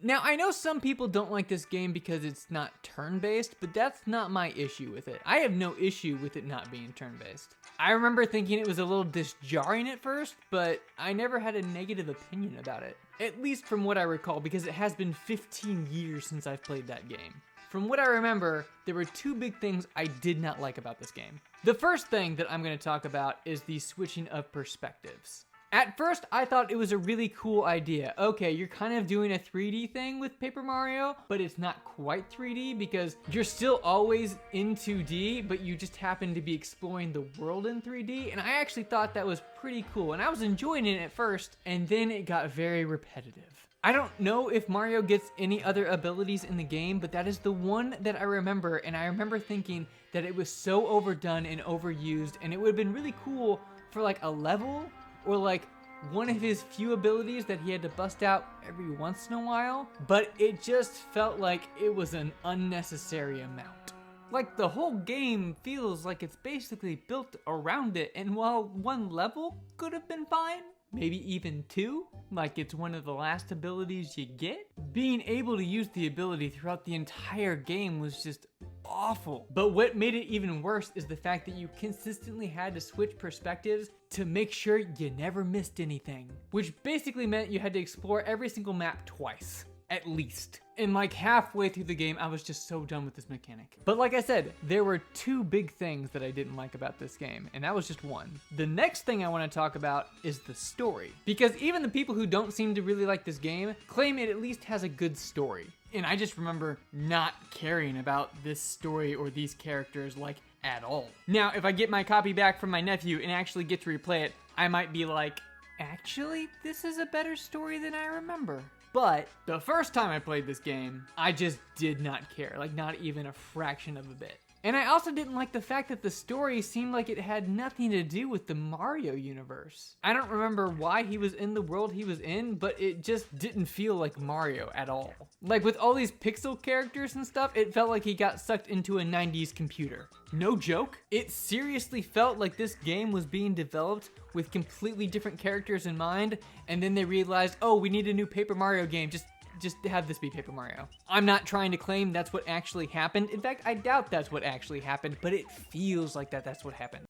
Now, I know some people don't like this game because it's not turn-based, but that's not my issue with it. I have no issue with it not being turn-based. I remember thinking it was a little disjarring at first, but I never had a negative opinion about it. At least from what I recall, because it has been 15 years since I've played that game. From what I remember, there were two big things I did not like about this game. The first thing that I'm going to talk about is the switching of perspectives. At first, I thought it was a really cool idea. Okay, you're kind of doing a 3D thing with Paper Mario, but it's not quite 3D because you're still always in 2D, but you just happen to be exploring the world in 3D, and I actually thought that was pretty cool, and I was enjoying it at first, and then it got very repetitive. I don't know if Mario gets any other abilities in the game, but that is the one that I remember, and I remember thinking that it was so overdone and overused, and it would have been really cool for like a level, or like one of his few abilities that he had to bust out every once in a while, but it just felt like it was an unnecessary amount. Like the whole game feels like it's basically built around it, and while one level could have been fine, maybe even two, like it's one of the last abilities you get, being able to use the ability throughout the entire game was just awful. But what made it even worse is the fact that you consistently had to switch perspectives to make sure you never missed anything, which basically meant you had to explore every single map twice, at least. And like halfway through the game, I was just so done with this mechanic. But like I said, there were two big things that I didn't like about this game, and that was just one. The next thing I want to talk about is the story, because even the people who don't seem to really like this game claim it at least has a good story. And I just remember not caring about this story or these characters like at all. Now, if I get my copy back from my nephew and actually get to replay it, I might be like, actually, this is a better story than I remember. But the first time I played this game, I just did not care, like not even a fraction of a bit. And I also didn't like the fact that the story seemed like it had nothing to do with the Mario universe. I don't remember why he was in the world he was in, but it just didn't feel like Mario at all. Like with all these pixel characters and stuff, it felt like he got sucked into a 90s computer. No joke. It seriously felt like this game was being developed with completely different characters in mind, and then they realized, oh, we need a new Paper Mario game, just have this be Paper Mario. I'm not trying to claim that's what actually happened. In fact, I doubt that's what actually happened, but it feels like that's what happened.